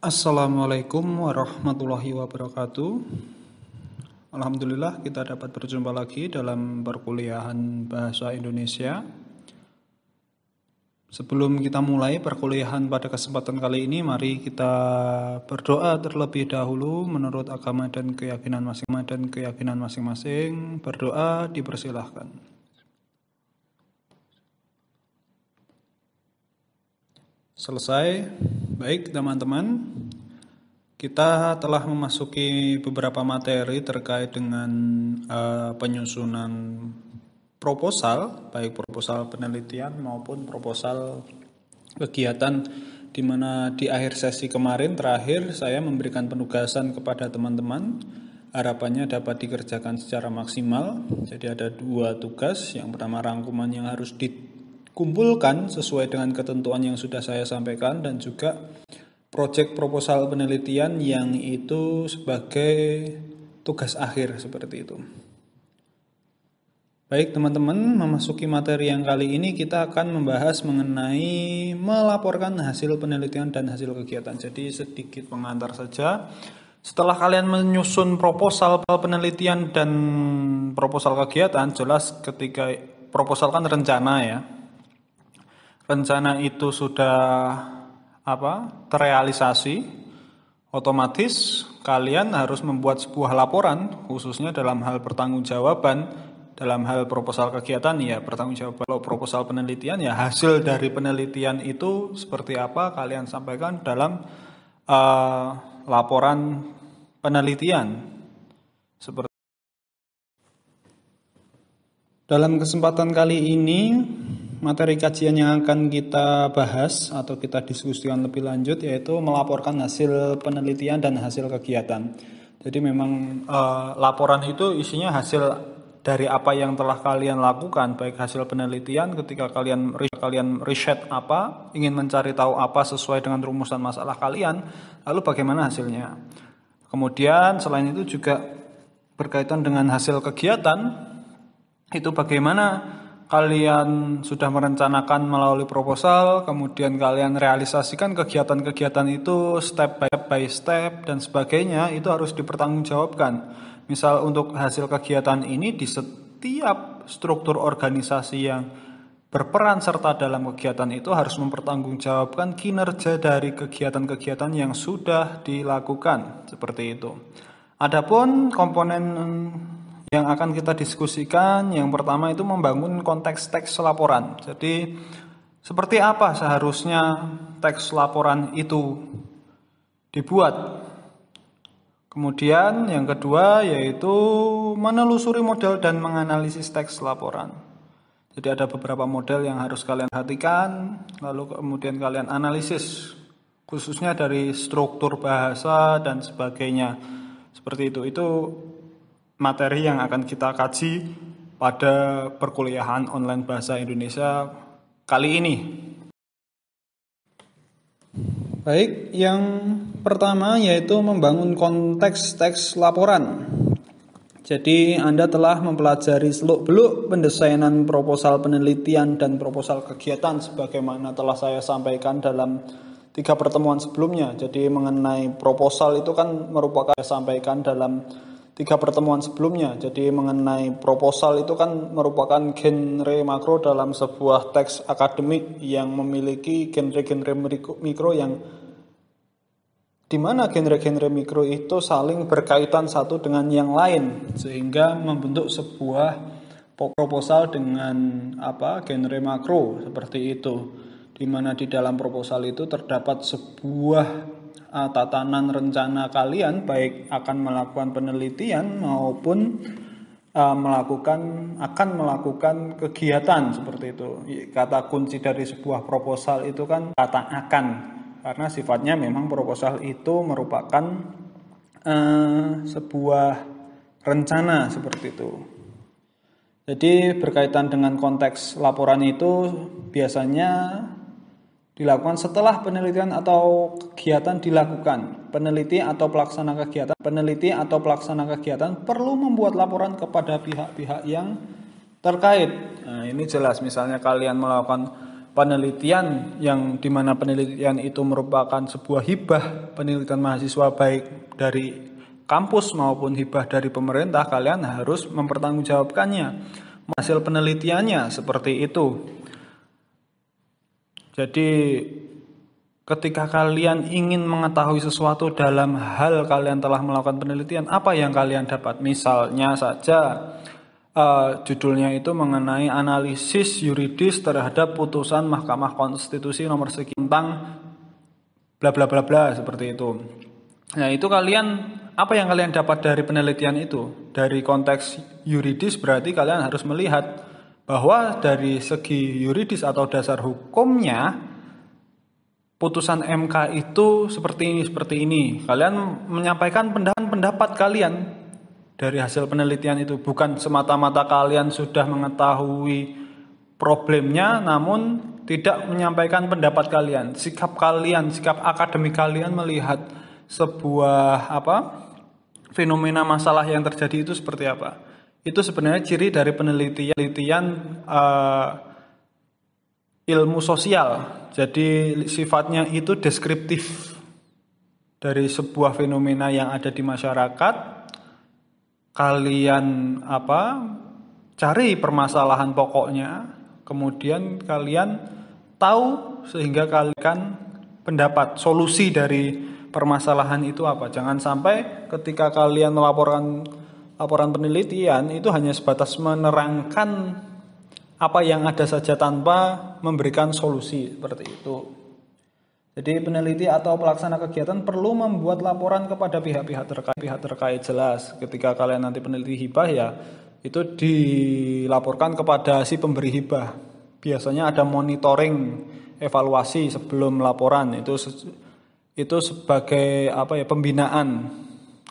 Assalamualaikum warahmatullahi wabarakatuh. Alhamdulillah kita dapat berjumpa lagi dalam perkuliahan Bahasa Indonesia. Sebelum kita mulai perkuliahan pada kesempatan kali ini, mari kita berdoa terlebih dahulu menurut agama dan keyakinan masing-masing. Berdoa dipersilahkan. Selesai. Baik teman-teman, kita telah memasuki beberapa materi terkait dengan penyusunan proposal, baik proposal penelitian maupun proposal kegiatan, di mana di akhir sesi kemarin terakhir saya memberikan penugasan kepada teman-teman. Harapannya dapat dikerjakan secara maksimal. Jadi ada 2 tugas. Yang pertama rangkuman yang harus dikumpulkan sesuai dengan ketentuan yang sudah saya sampaikan, dan juga proyek proposal penelitian yang itu sebagai tugas akhir seperti itu. Baik teman-teman, memasuki materi yang kali ini kita akan membahas mengenai melaporkan hasil penelitian dan hasil kegiatan. Jadi sedikit pengantar saja. Setelah kalian menyusun proposal penelitian dan proposal kegiatan, jelas ketika proposal kan rencana ya. Rencana itu sudah terrealisasi, otomatis kalian harus membuat sebuah laporan, khususnya dalam hal pertanggungjawaban. Dalam hal proposal kegiatan ya pertanggungjawaban, kalau proposal penelitian ya hasil dari penelitian itu seperti apa kalian sampaikan dalam laporan penelitian. Seperti dalam kesempatan kali ini, materi kajian yang akan kita bahas atau kita diskusikan lebih lanjut yaitu melaporkan hasil penelitian dan hasil kegiatan. Jadi memang laporan itu isinya hasil dari apa yang telah kalian lakukan, baik hasil penelitian ketika kalian riset apa, ingin mencari tahu apa sesuai dengan rumusan masalah kalian, lalu bagaimana hasilnya. Kemudian selain itu juga berkaitan dengan hasil kegiatan, itu bagaimana kalian sudah merencanakan melalui proposal, kemudian kalian realisasikan kegiatan-kegiatan itu step by step dan sebagainya, itu harus dipertanggungjawabkan. Misal untuk hasil kegiatan ini di setiap struktur organisasi yang berperan serta dalam kegiatan itu harus mempertanggungjawabkan kinerja dari kegiatan-kegiatan yang sudah dilakukan, seperti itu. Adapun komponen yang akan kita diskusikan, yang pertama itu membangun konteks teks laporan. Jadi seperti apa seharusnya teks laporan itu dibuat. Kemudian yang kedua yaitu menelusuri model dan menganalisis teks laporan. Jadi ada beberapa model yang harus kalian perhatikan, lalu kemudian kalian analisis, khususnya dari struktur bahasa dan sebagainya. Seperti itu materi yang akan kita kaji pada perkuliahan online Bahasa Indonesia kali ini. Baik, yang pertama yaitu membangun konteks teks laporan. Jadi Anda telah mempelajari seluk-beluk pendesainan proposal penelitian dan proposal kegiatan sebagaimana telah saya sampaikan dalam 3 pertemuan sebelumnya. Jadi mengenai proposal itu kan merupakan saya sampaikan dalam 3 pertemuan sebelumnya. Jadi mengenai proposal itu kan merupakan genre makro dalam sebuah teks akademik yang memiliki genre-genre mikro yang di mana genre-genre mikro itu saling berkaitan satu dengan yang lain sehingga membentuk sebuah proposal dengan genre makro seperti itu, di mana di dalam proposal itu terdapat sebuah tatanan rencana kalian baik akan melakukan penelitian maupun akan melakukan kegiatan seperti itu. Kata kunci dari sebuah proposal itu kan kata akan, karena sifatnya memang proposal itu merupakan sebuah rencana seperti itu. Jadi berkaitan dengan konteks laporan itu biasanya dilakukan setelah penelitian atau kegiatan dilakukan. Peneliti atau pelaksana kegiatan perlu membuat laporan kepada pihak-pihak yang terkait. Nah, ini jelas misalnya kalian melakukan penelitian yang dimana penelitian itu merupakan sebuah hibah penelitian mahasiswa baik dari kampus maupun hibah dari pemerintah, kalian harus mempertanggungjawabkannya hasil penelitiannya seperti itu. Jadi ketika kalian ingin mengetahui sesuatu dalam hal kalian telah melakukan penelitian, apa yang kalian dapat? Misalnya saja judulnya itu mengenai analisis yuridis terhadap putusan Mahkamah Konstitusi nomor sekian tentang bla bla bla bla seperti itu. Nah, itu apa yang kalian dapat dari penelitian itu? Dari konteks yuridis berarti kalian harus melihat bahwa dari segi yuridis atau dasar hukumnya putusan MK itu seperti ini. Kalian menyampaikan pendapat kalian dari hasil penelitian itu, bukan semata-mata kalian sudah mengetahui problemnya namun tidak menyampaikan pendapat kalian. Sikap akademik kalian melihat sebuah fenomena masalah yang terjadi itu seperti apa. Itu sebenarnya ciri dari penelitian ilmu sosial. Jadi sifatnya itu deskriptif dari sebuah fenomena yang ada di masyarakat. Kalian cari permasalahan pokoknya, kemudian kalian tahu sehingga kalian pendapat solusi dari permasalahan itu apa. Jangan sampai ketika kalian melaporkan laporan penelitian itu hanya sebatas menerangkan apa yang ada saja tanpa memberikan solusi seperti itu. Jadi peneliti atau pelaksana kegiatan perlu membuat laporan kepada pihak-pihak terkait jelas. Ketika kalian nanti peneliti hibah ya itu dilaporkan kepada si pemberi hibah. Biasanya ada monitoring, evaluasi sebelum laporan. Itu sebagai pembinaan.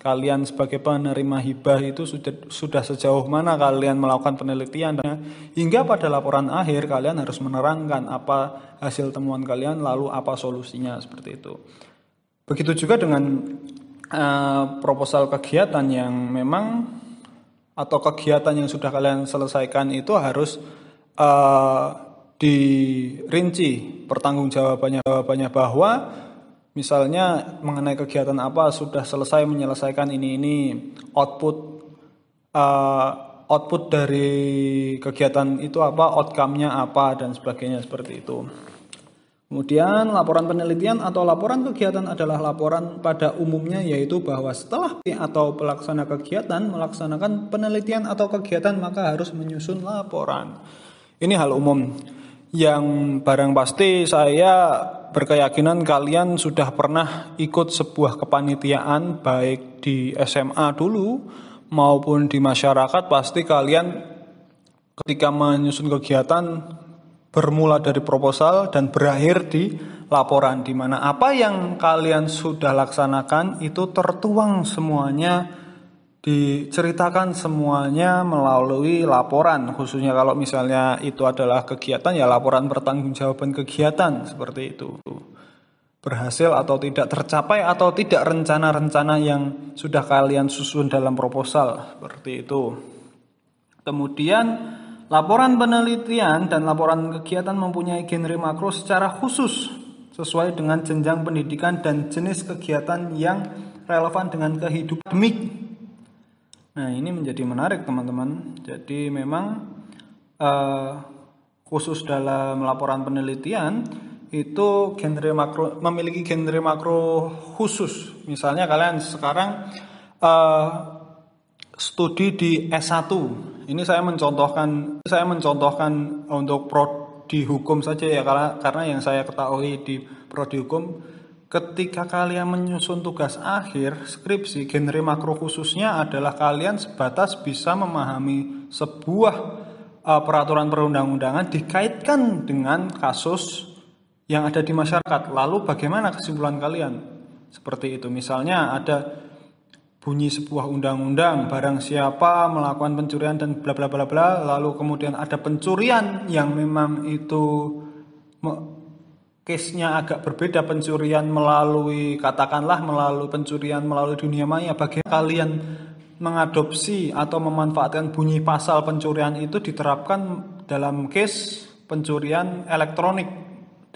Kalian sebagai penerima hibah itu sudah sejauh mana kalian melakukan penelitian, hingga pada laporan akhir kalian harus menerangkan apa hasil temuan kalian lalu apa solusinya seperti itu. Begitu juga dengan proposal kegiatan yang memang atau kegiatan yang sudah kalian selesaikan itu harus dirinci pertanggungjawabannya bahwa misalnya mengenai kegiatan apa sudah selesai menyelesaikan ini output dari kegiatan itu apa, outcome-nya apa dan sebagainya seperti itu. Kemudian laporan penelitian atau laporan kegiatan adalah laporan pada umumnya, yaitu bahwa setelah atau pelaksana kegiatan melaksanakan penelitian atau kegiatan maka harus menyusun laporan. Ini hal umum yang barang pasti saya berkeyakinan kalian sudah pernah ikut sebuah kepanitiaan baik di SMA dulu maupun di masyarakat. Pasti kalian ketika menyusun kegiatan bermula dari proposal dan berakhir di laporan, di mana apa yang kalian sudah laksanakan itu tertuang semuanya, diceritakan semuanya melalui laporan. Khususnya kalau misalnya itu adalah kegiatan ya laporan pertanggungjawaban kegiatan seperti itu. Berhasil atau tidak, tercapai atau tidak rencana-rencana yang sudah kalian susun dalam proposal seperti itu. Kemudian laporan penelitian dan laporan kegiatan mempunyai genre makro secara khusus sesuai dengan jenjang pendidikan dan jenis kegiatan yang relevan dengan kehidupan akademik. Nah, ini menjadi menarik teman-teman. Jadi memang khusus dalam laporan penelitian itu memiliki genre makro khusus. Misalnya kalian sekarang studi di S1. Ini saya mencontohkan untuk prodi hukum saja ya, karena yang saya ketahui di prodi hukum, ketika kalian menyusun tugas akhir skripsi, genre makro khususnya adalah kalian sebatas bisa memahami sebuah peraturan perundang-undangan dikaitkan dengan kasus yang ada di masyarakat. Lalu bagaimana kesimpulan kalian? Seperti itu. Misalnya ada bunyi sebuah undang-undang, barang siapa melakukan pencurian dan bla bla bla bla, lalu kemudian ada pencurian yang memang itu case-nya agak berbeda, pencurian melalui pencurian melalui dunia maya. Bagaimana kalian mengadopsi atau memanfaatkan bunyi pasal pencurian itu diterapkan dalam case pencurian elektronik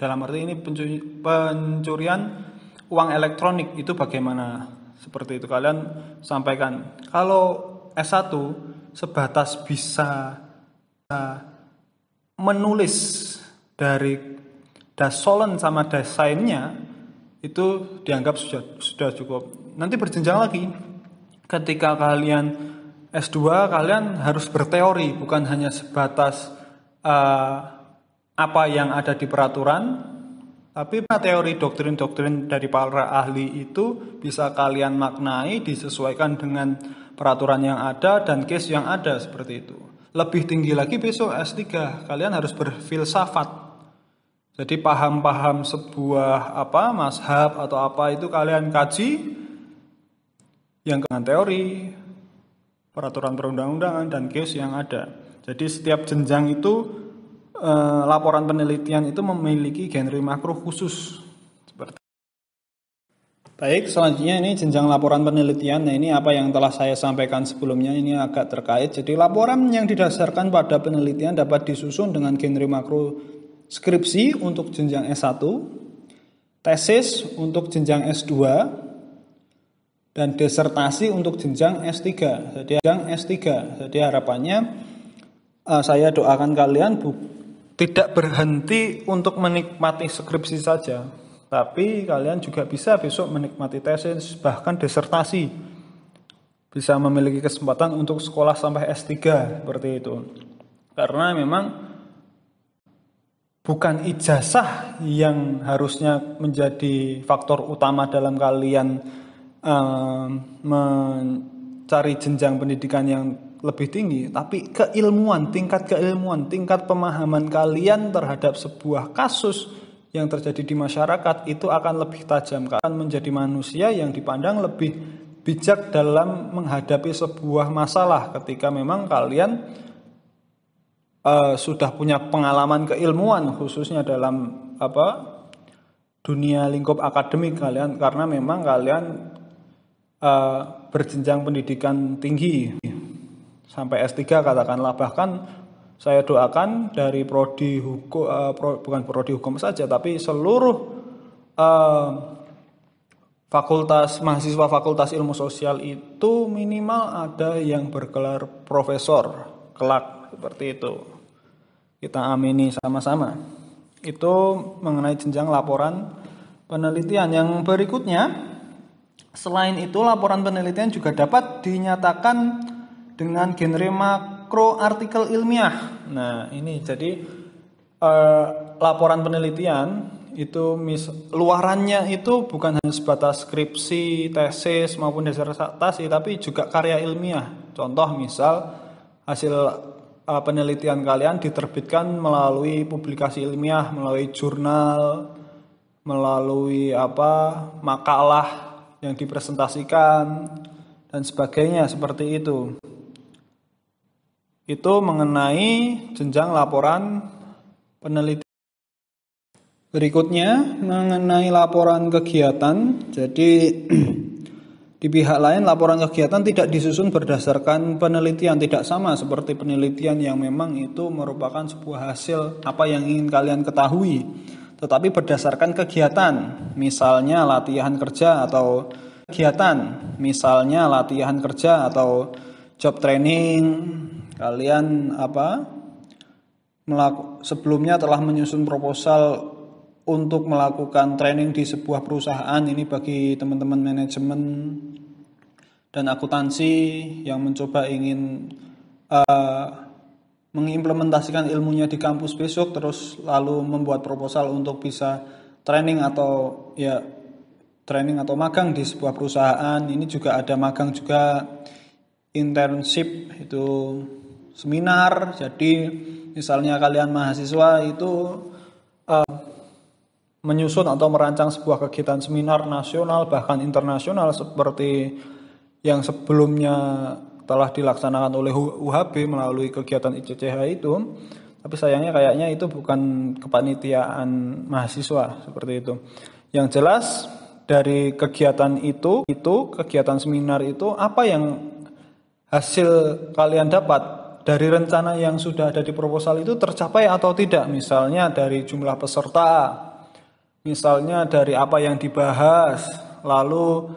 Dalam arti ini pencurian uang elektronik itu bagaimana? Seperti itu kalian sampaikan. Kalau S1 sebatas bisa menulis dari dasolen sama desainnya itu dianggap sudah cukup. Nanti berjenjang lagi. Ketika kalian S2 kalian harus berteori, bukan hanya sebatas apa yang ada di peraturan, tapi teori doktrin-doktrin dari para ahli itu bisa kalian maknai, disesuaikan dengan peraturan yang ada dan case yang ada, seperti itu. Lebih tinggi lagi besok S3, kalian harus berfilsafat. Jadi paham-paham sebuah mazhab atau apa itu kalian kaji yang dengan teori, peraturan perundang-undangan dan case yang ada. Jadi setiap jenjang itu laporan penelitian itu memiliki genre makro khusus. Baik, selanjutnya ini jenjang laporan penelitian. Nah, ini apa yang telah saya sampaikan sebelumnya, ini agak terkait. Jadi laporan yang didasarkan pada penelitian dapat disusun dengan genre makro skripsi untuk jenjang S1, tesis untuk jenjang S2, dan disertasi untuk jenjang S3. Jadi harapannya saya doakan kalian tidak berhenti untuk menikmati skripsi saja, tapi kalian juga bisa besok menikmati tesis, bahkan disertasi. Bisa memiliki kesempatan untuk sekolah sampai S3, seperti itu. Karena memang bukan ijazah yang harusnya menjadi faktor utama dalam kalian mencari jenjang pendidikan yang lebih tinggi, tapi tingkat keilmuan, tingkat pemahaman kalian terhadap sebuah kasus yang terjadi di masyarakat itu akan lebih tajam, akan menjadi manusia yang dipandang lebih bijak dalam menghadapi sebuah masalah ketika memang kalian sudah punya pengalaman keilmuan, khususnya dalam dunia lingkup akademik kalian, karena memang kalian berjenjang pendidikan tinggi sampai S3 katakanlah. Bahkan saya doakan dari prodi hukum, bukan prodi hukum saja, tapi seluruh mahasiswa fakultas ilmu sosial itu minimal ada yang bergelar profesor kelak, seperti itu. Kita amini sama-sama. Itu mengenai jenjang laporan penelitian. Yang berikutnya, selain itu laporan penelitian juga dapat dinyatakan dengan genre makro artikel ilmiah. Nah, ini jadi laporan penelitian itu luarannya itu bukan hanya sebatas skripsi, tesis maupun disertasi, tapi juga karya ilmiah. Contoh misal hasil penelitian kalian diterbitkan melalui publikasi ilmiah, melalui jurnal, melalui makalah yang dipresentasikan dan sebagainya, seperti itu. Itu mengenai jenjang laporan penelitian. Berikutnya mengenai laporan kegiatan. Jadi di pihak lain laporan kegiatan tidak disusun berdasarkan penelitian, tidak sama seperti penelitian yang memang itu merupakan sebuah hasil apa yang ingin kalian ketahui, tetapi berdasarkan kegiatan, misalnya latihan kerja atau job training. Kalian sebelumnya telah menyusun proposal untuk melakukan training di sebuah perusahaan. Ini bagi teman-teman manajemen dan akuntansi yang mencoba ingin mengimplementasikan ilmunya di kampus besok, terus lalu membuat proposal untuk bisa training atau magang di sebuah perusahaan. Ini juga ada magang juga, internship, itu seminar. Jadi misalnya kalian mahasiswa itu menyusun atau merancang sebuah kegiatan seminar nasional bahkan internasional seperti yang sebelumnya telah dilaksanakan oleh UHB melalui kegiatan ICCH itu, tapi sayangnya kayaknya itu bukan kepanitiaan mahasiswa, seperti itu. Yang jelas dari kegiatan itu kegiatan seminar itu, apa yang hasil kalian dapat dari rencana yang sudah ada di proposal itu tercapai atau tidak. Misalnya dari jumlah peserta, Misalnya dari apa yang dibahas, lalu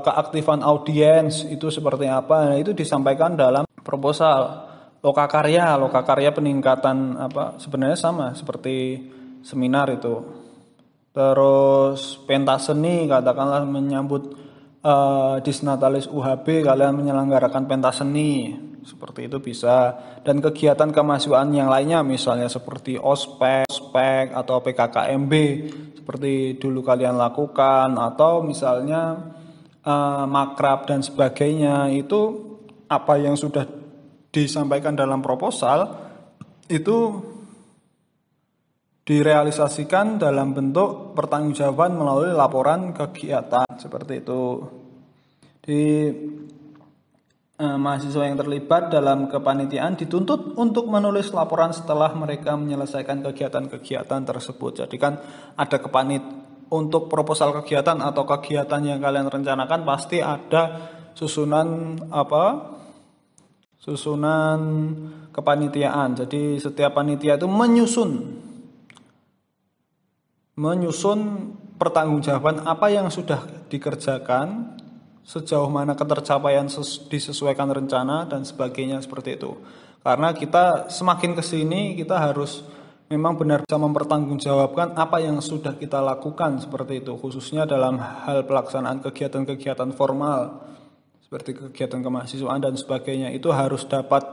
keaktifan audiens itu seperti apa. Nah, itu disampaikan dalam proposal. Lokakarya peningkatan apa sebenarnya sama seperti seminar itu. Terus pentas seni katakanlah menyambut Disnatalis UHB, kalian menyelenggarakan pentas seni seperti itu bisa. Dan kegiatan kemahasiswaan yang lainnya misalnya seperti ospek atau PKKMB seperti dulu kalian lakukan, atau misalnya makrab dan sebagainya, itu apa yang sudah disampaikan dalam proposal itu direalisasikan dalam bentuk pertanggungjawaban melalui laporan kegiatan seperti itu. Di mahasiswa yang terlibat dalam kepanitiaan dituntut untuk menulis laporan setelah mereka menyelesaikan kegiatan-kegiatan tersebut. Jadi kan ada untuk proposal kegiatan atau kegiatan yang kalian rencanakan pasti ada susunan kepanitiaan. Jadi setiap panitia itu menyusun pertanggungjawaban apa yang sudah dikerjakan, sejauh mana ketercapaian disesuaikan rencana dan sebagainya seperti itu. Karena kita semakin kesini kita harus memang benar bisa mempertanggungjawabkan apa yang sudah kita lakukan seperti itu, khususnya dalam hal pelaksanaan kegiatan-kegiatan formal seperti kegiatan kemahasiswaan dan sebagainya. Itu harus dapat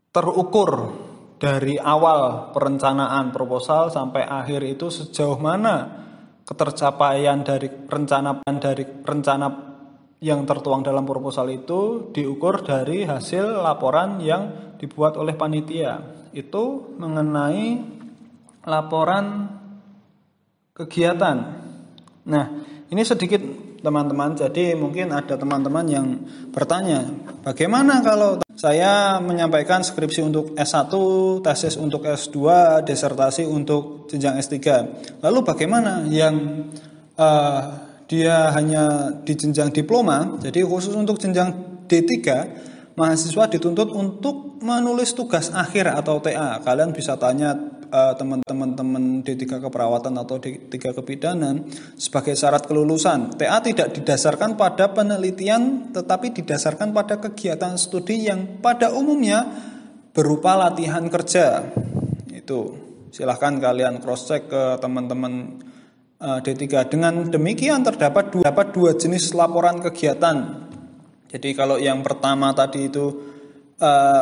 terukur dari awal perencanaan proposal sampai akhir, itu sejauh mana ketercapaian dari rencana yang tertuang dalam proposal itu diukur dari hasil laporan yang dibuat oleh panitia. Itu mengenai laporan kegiatan. Nah, ini sedikit teman-teman, jadi mungkin ada teman-teman yang bertanya, bagaimana kalau saya menyampaikan skripsi untuk S1, tesis untuk S2, disertasi untuk jenjang S3. Lalu bagaimana yang dia hanya di jenjang diploma? Jadi khusus untuk jenjang D3, mahasiswa dituntut untuk menulis tugas akhir atau TA. Kalian bisa tanya teman-teman D3 keperawatan atau D3 kebidanan sebagai syarat kelulusan. TA tidak didasarkan pada penelitian, tetapi didasarkan pada kegiatan studi yang pada umumnya berupa latihan kerja. Itu silahkan kalian cross check ke teman-teman D3. Dengan demikian terdapat dua jenis laporan kegiatan. Jadi kalau yang pertama tadi itu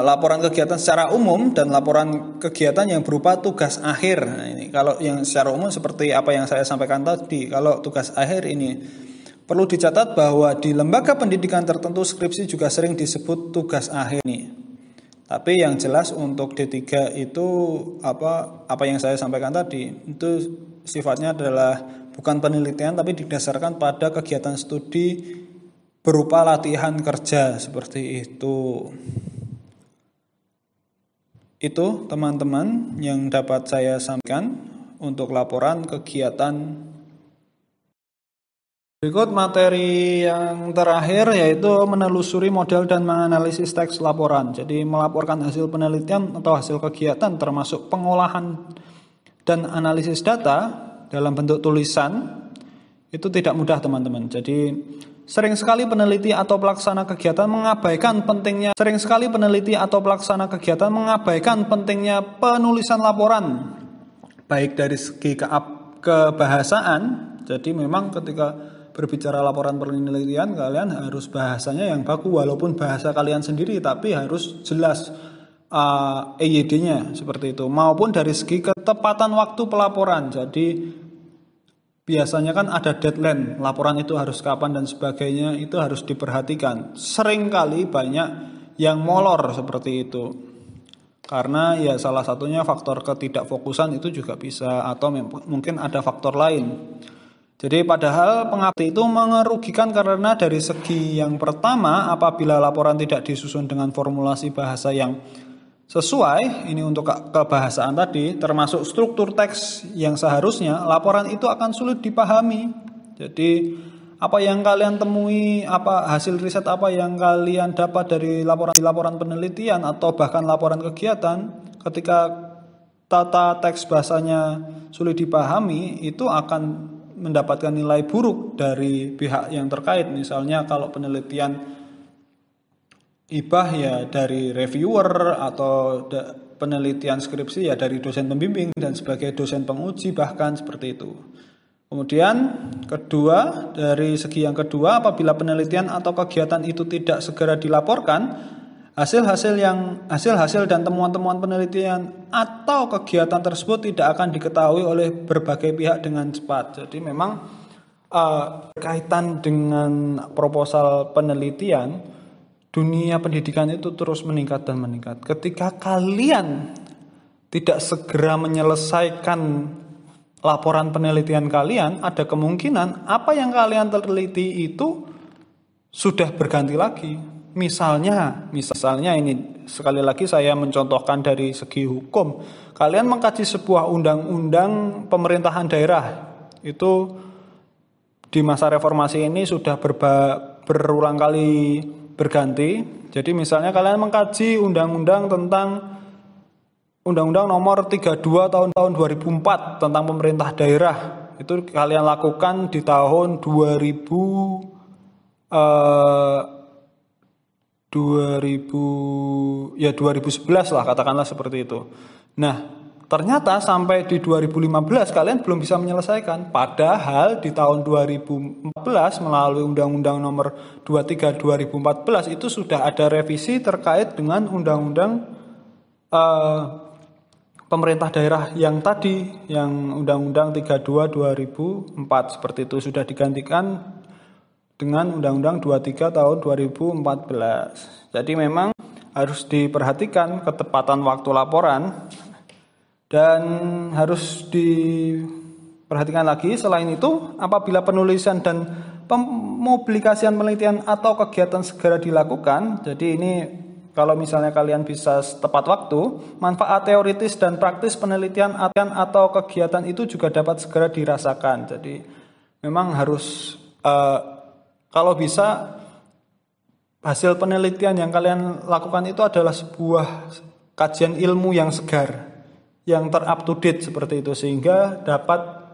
laporan kegiatan secara umum dan laporan kegiatan yang berupa tugas akhir. Nah, ini kalau yang secara umum seperti apa yang saya sampaikan tadi. Kalau tugas akhir ini perlu dicatat bahwa di lembaga pendidikan tertentu skripsi juga sering disebut tugas akhir ini. Tapi yang jelas untuk D3 itu apa yang saya sampaikan tadi itu sifatnya adalah bukan penelitian tapi didasarkan pada kegiatan studi berupa latihan kerja seperti itu. Itu teman-teman yang dapat saya sampaikan untuk laporan kegiatan. Berikut materi yang terakhir yaitu menelusuri model dan menganalisis teks laporan. Jadi melaporkan hasil penelitian atau hasil kegiatan termasuk pengolahan dan analisis data dalam bentuk tulisan itu tidak mudah teman-teman. Jadi sering sekali peneliti atau pelaksana kegiatan mengabaikan pentingnya penulisan laporan baik dari segi kebahasaan. Jadi memang ketika berbicara laporan penelitian kalian harus bahasanya yang baku, walaupun bahasa kalian sendiri tapi harus jelas EYD-nya seperti itu, maupun dari segi ketepatan waktu pelaporan. Jadi biasanya kan ada deadline, laporan itu harus kapan dan sebagainya, itu harus diperhatikan. Seringkali banyak yang molor seperti itu. Karena ya salah satunya faktor ketidakfokusan itu juga bisa, atau mungkin ada faktor lain. Jadi padahal pengabdi itu mengerugikan karena dari segi yang pertama, apabila laporan tidak disusun dengan formulasi bahasa yang sesuai, ini untuk kebahasaan tadi, termasuk struktur teks yang seharusnya, laporan itu akan sulit dipahami. Jadi apa yang kalian temui, hasil riset apa yang kalian dapat dari laporan penelitian atau bahkan laporan kegiatan, ketika tata teks bahasanya sulit dipahami, itu akan mendapatkan nilai buruk dari pihak yang terkait. Misalnya kalau penelitian hibah ya dari reviewer, atau penelitian skripsi ya dari dosen pembimbing dan sebagai dosen penguji bahkan seperti itu. Kemudian kedua, dari segi yang kedua, apabila penelitian atau kegiatan itu tidak segera dilaporkan, hasil-hasil dan temuan-temuan penelitian atau kegiatan tersebut tidak akan diketahui oleh berbagai pihak dengan cepat. Jadi memang berkaitan dengan proposal penelitian, dunia pendidikan itu terus meningkat dan meningkat. Ketika kalian tidak segera menyelesaikan laporan penelitian kalian, ada kemungkinan apa yang kalian teliti itu sudah berganti lagi. Misalnya ini sekali lagi saya mencontohkan dari segi hukum. Kalian mengkaji sebuah undang-undang pemerintahan daerah, itu di masa reformasi ini sudah berulang kali berganti. Jadi misalnya kalian mengkaji undang-undang tentang Undang-Undang nomor 32 tahun 2004 tentang pemerintah daerah. Itu kalian lakukan di tahun 2011 lah, katakanlah seperti itu. Nah, ternyata sampai di 2015 kalian belum bisa menyelesaikan. Padahal di tahun 2014 melalui Undang-Undang nomor 23 2014 itu sudah ada revisi terkait dengan Undang-Undang pemerintah daerah yang tadi, yang Undang-Undang 32 2004 seperti itu, sudah digantikan dengan Undang-Undang 23 tahun 2014. Jadi memang harus diperhatikan ketepatan waktu laporan, dan harus diperhatikan lagi selain itu, apabila penulisan dan pemupublikasian penelitian atau kegiatan segera dilakukan. Jadi ini kalau misalnya kalian bisa tepat waktu, manfaat teoritis dan praktis penelitian atau kegiatan itu juga dapat segera dirasakan. Jadi memang harus kalau bisa hasil penelitian yang kalian lakukan itu adalah sebuah kajian ilmu yang segar, yang ter-up to date seperti itu, sehingga dapat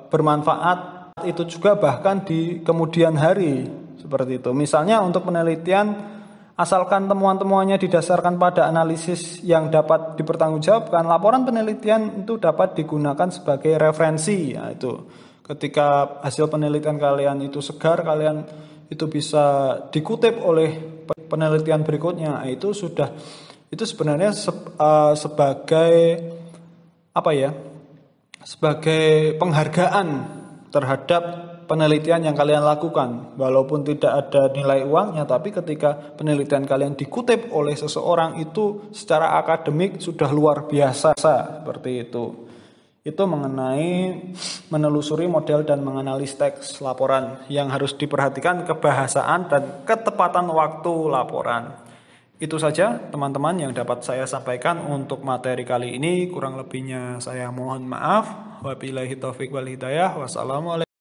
bermanfaat itu juga bahkan di kemudian hari seperti itu. Misalnya untuk penelitian, asalkan temuan-temuannya didasarkan pada analisis yang dapat dipertanggungjawabkan, laporan penelitian itu dapat digunakan sebagai referensi. Ya, itu ketika hasil penelitian kalian itu segar, kalian itu bisa dikutip oleh penelitian berikutnya. Itu sebenarnya sebagai sebagai penghargaan terhadap penelitian yang kalian lakukan. Walaupun tidak ada nilai uangnya, tapi ketika penelitian kalian dikutip oleh seseorang, itu secara akademik sudah luar biasa seperti itu. Itu mengenai menelusuri model dan menganalisis teks laporan yang harus diperhatikan kebahasaan dan ketepatan waktu laporan. Itu saja teman-teman yang dapat saya sampaikan untuk materi kali ini. Kurang lebihnya saya mohon maaf. Wabillahi taufiq wal hidayah. Wassalamualaikum.